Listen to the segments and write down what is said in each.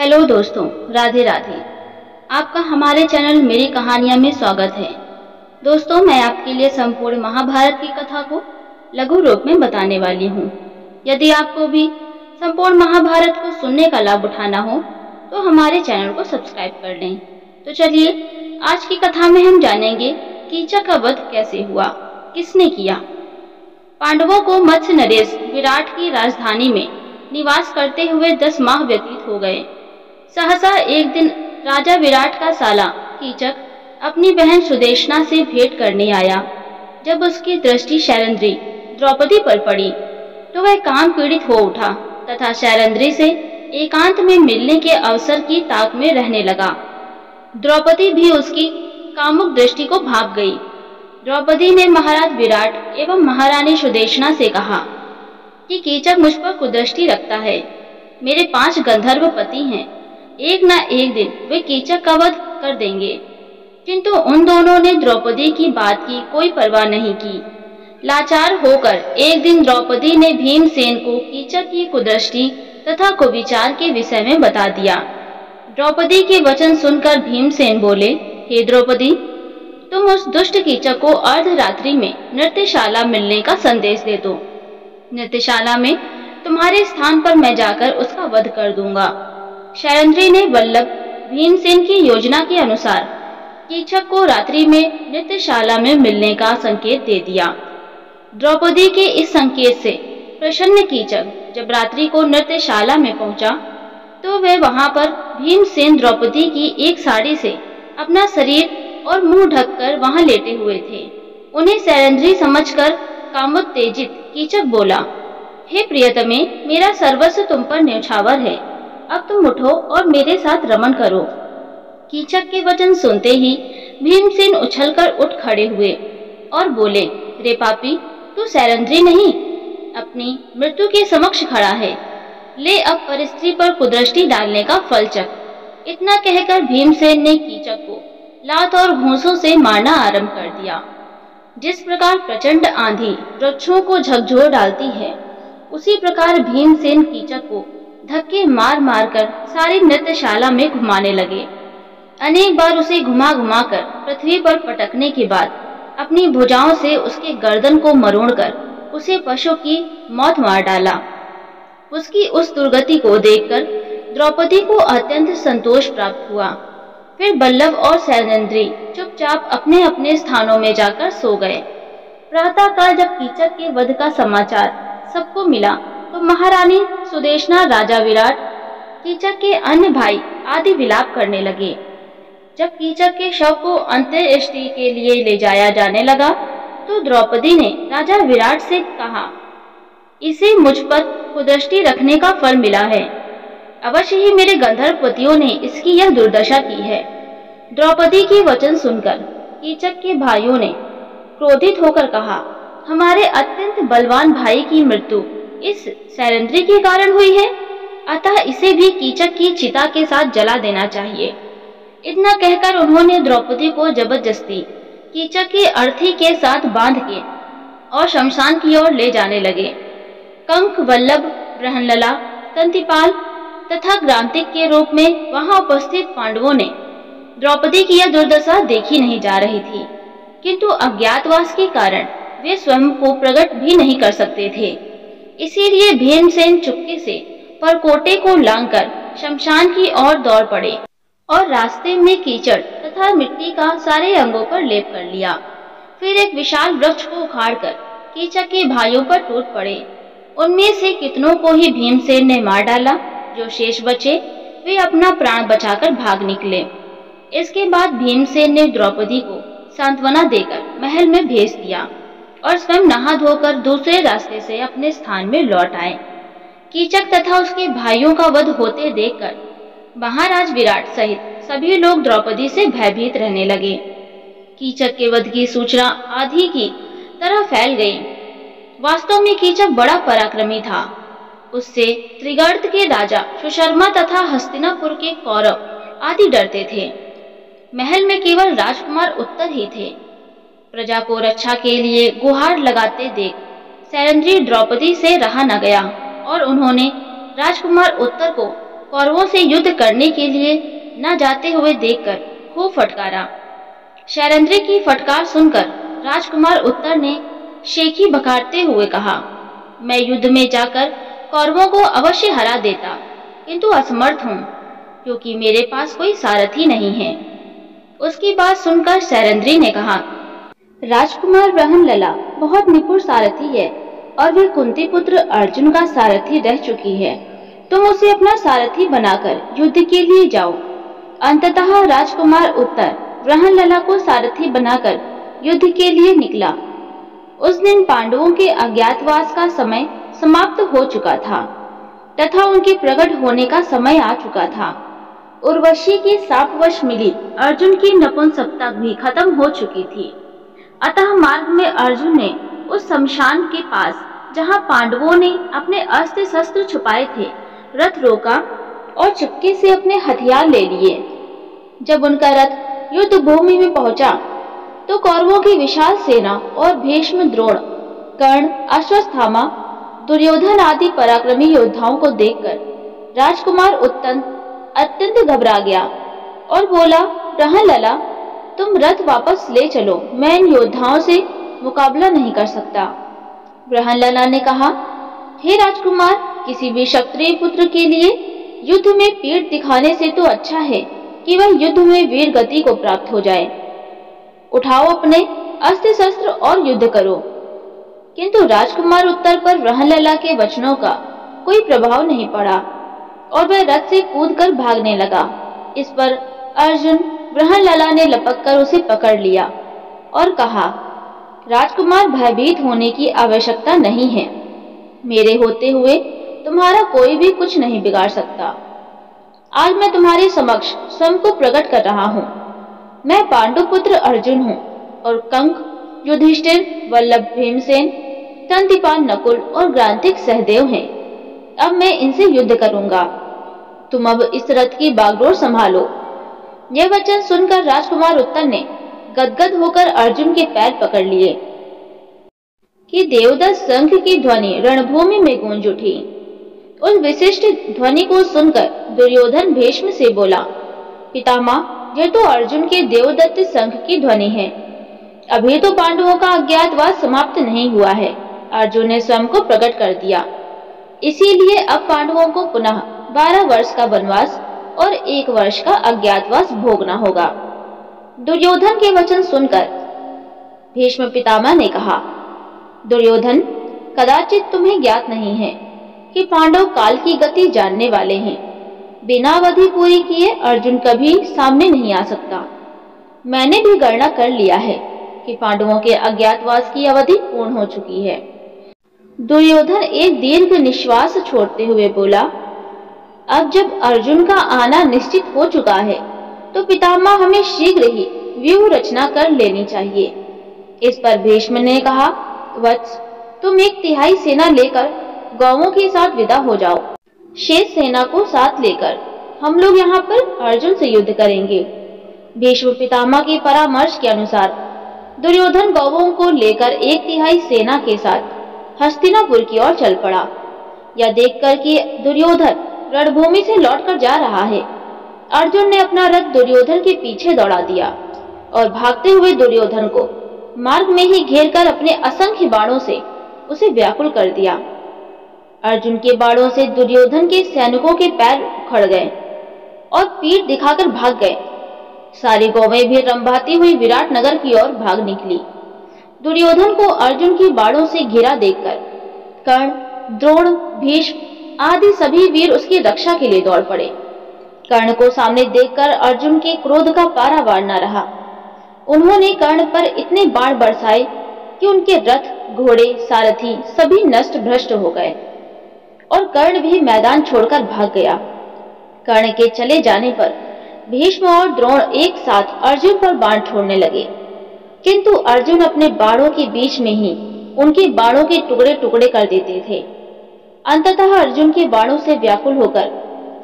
Hello दोस्तों, राधे राधे। आपका हमारे चैनल मेरी कहानियाँ में स्वागत है। दोस्तों, मैं आपके लिए संपूर्ण महाभारत की कथा को लघु रूप में बताने वाली हूँ। यदि आपको भी संपूर्ण महाभारत को सुनने का लाभ उठाना हो तो हमारे चैनल को सब्सक्राइब कर लें। तो चलिए, आज की कथा में हम जानेंगे कीचक का वध कैसे हुआ, किसने किया। पांडवों को मत्स्य नरेश विराट की राजधानी में निवास करते हुए 10 माह व्यतीत हो गए। सहसा एक दिन राजा विराट का साला कीचक अपनी बहन सुदेशना से भेंट करने आया। जब उसकी दृष्टि शैरंद्री द्रौपदी पर पड़ी तो वह काम पीड़ित हो उठा तथा शैरंद्री से एकांत में मिलने के अवसर की ताक में रहने लगा। द्रौपदी भी उसकी कामुक दृष्टि को भाग गई। द्रौपदी ने महाराज विराट एवं महारानी सुदेशना से कहा कि कीचक मुझ पर कुदृष्टि रखता है। मेरे 5 गंधर्व पति हैं, एक न एक दिन वे कीचक का वध कर देंगे। किंतु उन दोनों ने द्रौपदी की बात की कोई परवाह नहीं की। लाचार होकर एक दिन द्रौपदी ने भीमसेन को कीचक की कुदृष्टि तथा कुविचार के विषय में बता दिया। द्रौपदी के वचन सुनकर भीमसेन बोले, हे द्रौपदी, तुम उस दुष्ट कीचक को अर्धरात्रि में नृत्यशाला मिलने का संदेश दे दो। नृत्यशाला में तुम्हारे स्थान पर मैं जाकर उसका वध कर दूंगा। शैरंद्री ने वल्लभ भीमसेन की योजना के अनुसार कीचक को रात्रि में नृत्यशाला में मिलने का संकेत दे दिया। द्रौपदी के इस संकेत से प्रसन्न कीचक जब रात्रि को नृत्यशाला में पहुंचा तो वह वहां पर भीमसेन द्रौपदी की एक साड़ी से अपना शरीर और मुंह ढककर वहां लेटे हुए थे। उन्हें शैरंद्री समझकर कामोत्तेजित कीचक बोला, हे प्रियतमे, मेरा सर्वस्व तुम पर न्यौछावर है। अब तुम उठो और मेरे साथ रमण करो। कीचक के वचन सुनते ही भीमसेन उछलकर उठ खड़े हुए और बोले, रे पापी, तू शैरंद्री नहीं, अपनी मृत्यु के समक्ष खड़ा है। ले अब परस्त्री पर कुदृष्टि डालने का फल चख। इतना कहकर भीमसेन ने कीचक को लात और घूंसों से मारना आरंभ कर दिया। जिस प्रकार प्रचंड आंधी वृक्षों को झकझोर डालती है, उसी प्रकार भीमसेन कीचक को धक्के मार मार कर सारी नृत्यशाला में घुमाने लगे। अनेक बार उसे घुमा घुमा कर पृथ्वी पर पटकने के बाद अपनी भुजाओं से उसके गर्दन को मरोड़कर उसे पशु की मौत मार डाला। उसकी उस दुर्गति को देखकर द्रौपदी को अत्यंत संतोष प्राप्त हुआ। फिर वल्लभ और शैरंद्री चुपचाप अपने अपने स्थानों में जाकर सो गए। प्रातःकाल जब कीचक के वध का समाचार सबको मिला तो महारानी सुदेशना, राजा विराट, कीचक के अन्य भाई आदि विलाप करने लगे। जब कीचक के शव को अंत्येष्टि के लिए ले जाया जाने लगा तो द्रौपदी ने राजा विराट से कहा, इसे मुझ पर कुदृष्टि रखने का फल मिला है। अवश्य ही मेरे गंधर्व पतियों ने इसकी यह दुर्दशा की है। द्रौपदी के वचन सुनकर कीचक के भाइयों ने क्रोधित होकर कहा, हमारे अत्यंत बलवान भाई की मृत्यु इस शैरंद्री के कारण हुई है, अतः इसे भी कीचक की चिता के साथ जला देना चाहिए। इतना कहकर उन्होंने द्रौपदी को जबरदस्ती कीचक की अर्थी के साथ बांध के और शमशान की ओर ले जाने लगे। कंक, वल्लभ, बृहन्नला, तंतिपाल तथा ग्रांतिक के रूप में वहां उपस्थित पांडवों ने द्रौपदी की यह दुर्दशा देखी नहीं जा रही थी, किंतु अज्ञातवास के कारण वे स्वयं को प्रकट भी नहीं कर सकते थे। इसीलिए भीमसेन चुपके से परकोटे को लांघकर शमशान की ओर दौड़ पड़े और रास्ते में कीचड़ तथा मिट्टी का सारे अंगों पर लेप कर लिया। फिर एक विशाल वृक्ष को उखाड़कर कीचक के भाइयों पर टूट पड़े। उनमें से कितनों को ही भीमसेन ने मार डाला। जो शेष बचे वे अपना प्राण बचाकर भाग निकले। इसके बाद भीमसेन ने द्रौपदी को सांत्वना देकर महल में भेज दिया और स्वयं नहा धोकर दूसरे रास्ते से अपने स्थान में लौट आए। कीचक तथा उसके भाइयों का वध होते देखकर महाराज विराट सहित सभी लोग द्रौपदी से भयभीत रहने लगे। कीचक के वध की सूचना आंधी की तरह फैल गई। वास्तव में कीचक बड़ा पराक्रमी था। उससे त्रिगर्त के राजा सुशर्मा तथा हस्तिनापुर के कौरव आदि डरते थे। महल में केवल राजकुमार उत्तर ही थे। प्रजा को रक्षा के लिए गुहार लगाते देख शैरंद्री द्रौपदी से रहा न गया और उन्होंने राजकुमार उत्तर को कौरवों से युद्ध करने के लिए न जाते हुए देखकर खूब फटकारा। शैलेंद्र की फटकार सुनकर राजकुमार उत्तर ने शेखी बखारते हुए कहा, मैं युद्ध में जाकर कौरवों को अवश्य हरा देता, किंतु असमर्थ हूँ, क्योंकि मेरे पास कोई सारथी नहीं है। उसकी बात सुनकर शैलेंद्र ने कहा, राजकुमार ब्रहणलला बहुत निपुण सारथी है और वे कुंती पुत्र अर्जुन का सारथी रह चुकी है। तुम उसे अपना सारथी बनाकर युद्ध के लिए जाओ। अंततः राजकुमार उत्तर ब्रहणलला को सारथी बनाकर युद्ध के लिए निकला। उस दिन पांडवों के अज्ञातवास का समय समाप्त हो चुका था तथा उनके प्रकट होने का समय आ चुका था। उर्वशी की शापवश मिली अर्जुन की नपुंसकता भी खत्म हो चुकी थी। अतः मार्ग में अर्जुन ने उस शमशान के पास, जहां पांडवों ने अपने अस्त्र शस्त्र छुपाए थे, रथ रोका और चुपके से अपने हथियार ले लिए। जब उनका रथ युद्ध भूमि में पहुंचा तो कौरवों की विशाल सेना और भीष्म, द्रोण, कर्ण, अश्वत्थामा, दुर्योधन आदि पराक्रमी योद्धाओं को देखकर राजकुमार अत्यंत घबरा गया और बोला, ब्रहणलला, तुम रथ वापस ले चलो, मैं इन योद्धाओं से मुकाबला नहीं कर सकता। ब्रहणलला ने कहा, हे राजकुमार, किसी भी क्षत्रिय पुत्र के लिए युद्ध में पीठ दिखाने से तो अच्छा है कि वह युद्ध में वीर गति को प्राप्त हो जाए। उठाओ अपने अस्त्र शस्त्र और युद्ध करो। किंतु राजकुमार उत्तर पर ब्रहणलला के वचनों का कोई प्रभाव नहीं पड़ा और वह रथ से कूदकर भागने लगा। इस पर अर्जुन ब्रहणलला ने लपककर उसे पकड़ लिया और कहा, राजकुमार, भयभीत होने की आवश्यकता नहीं है। मेरे होते हुए तुम्हारा कोई भी कुछ नहीं बिगाड़ सकता। आज मैं तुम्हारे समक्ष स्वयं को प्रकट कर रहा हूँ। मैं पांडुपुत्र अर्जुन हूँ और कंक, युधिष्ठिर, वल्लभ भीमसेन, तंतिपान नकुल और ग्रांथिक सहदेव हैं। अब मैं इनसे युद्ध करूंगा। तुम अब इस रथ की बागडोर संभालो। यह वचन सुनकर राजकुमार उत्तर ने गदगद होकर अर्जुन के पैर पकड़ लिए कि देवदत्त शंख की ध्वनि रणभूमि में गूंज उठी। उस विशिष्ट ध्वनि को सुनकर दुर्योधन भीष्म से बोला, पितामह, यह तो अर्जुन के देवदत्त शंख की ध्वनि है। अभी तो पांडवों का अज्ञातवास समाप्त नहीं हुआ है। अर्जुन ने स्वयं को प्रकट कर दिया, इसीलिए अब पांडवों को पुनः 12 वर्ष का वनवास और 1 वर्ष का अज्ञातवास भोगना होगा। दुर्योधन के वचन सुनकर भीष्म पितामह ने कहा, दुर्योधन, कदाचित तुम्हें ज्ञात नहीं है कि पांडव काल की गति जानने वाले हैं। बिना अवधि पूरी किए अर्जुन कभी सामने नहीं आ सकता। मैंने भी गणना कर लिया है कि पांडवों के अज्ञातवास की अवधि पूर्ण हो चुकी है। दुर्योधन एक दीर्घ निश्वास छोड़ते हुए बोला, अब जब अर्जुन का आना निश्चित हो चुका है तो पितामह हमें शीघ्र ही व्यूह रचना कर लेनी चाहिए। इस पर भीष्म ने कहा, वत्स, तुम 1/3 सेना लेकर गौवों के साथ विदा हो जाओ। शेष सेना को साथ लेकर हम लोग यहाँ पर अर्जुन से युद्ध करेंगे। भीष्म पितामह के परामर्श के अनुसार दुर्योधन गौवों को लेकर 1/3 सेना के साथ हस्तिनापुर की ओर चल पड़ा। यह देखकर कि दुर्योधन रणभूमि से लौटकर जा रहा है, अर्जुन ने अपना रथ दुर्योधन के पीछे दौड़ा दिया और भागते हुए दुर्योधन को मार्ग में ही घेरकर अपने असंख्य बाणों से उसे व्याकुल कर दिया। अर्जुन के बाणों से दुर्योधन के सैनिकों के पैर उखड़ गए और पीठ दिखाकर भाग गए। सारी गौवें भी रंभाती हुई विराट नगर की ओर भाग निकली। दुर्योधन को अर्जुन की बाणों से घिरा देखकर कर्ण, द्रोण, भीष्म आदि सभी वीर उसकी रक्षा के लिए दौड़ पड़े। कर्ण को सामने देखकर अर्जुन के क्रोध का पारावार न रहा। उन्होंने कर्ण पर इतने बाण बरसाए कि उनके रथ, घोड़े, सारथी सभी नष्ट भ्रष्ट हो गए और कर्ण भी मैदान छोड़कर भाग गया। कर्ण के चले जाने पर भीष्म और द्रोण एक साथ अर्जुन पर बाण छोड़ने लगे, किंतु अर्जुन अपने बाणों के बीच में ही उनके बाणों के टुकड़े टुकड़े कर देते थे। अंततः अर्जुन के बाणों से व्याकुल होकर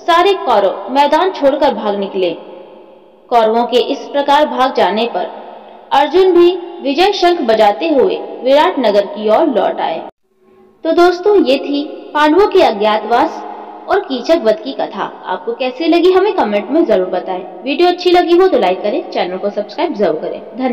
सारे कौरव मैदान छोड़कर भाग निकले। कौरवों के इस प्रकार भाग जाने पर अर्जुन भी विजय शंख बजाते हुए विराट नगर की ओर लौट आए। तो दोस्तों, ये थी पांडवों के अज्ञातवास और कीचक वध की कथा आपको कैसी लगी हमें कमेंट में जरूर बताएं। वीडियो अच्छी लगी हो तो लाइक करें, चैनल को सब्सक्राइब जरूर करें। धन्यवाद।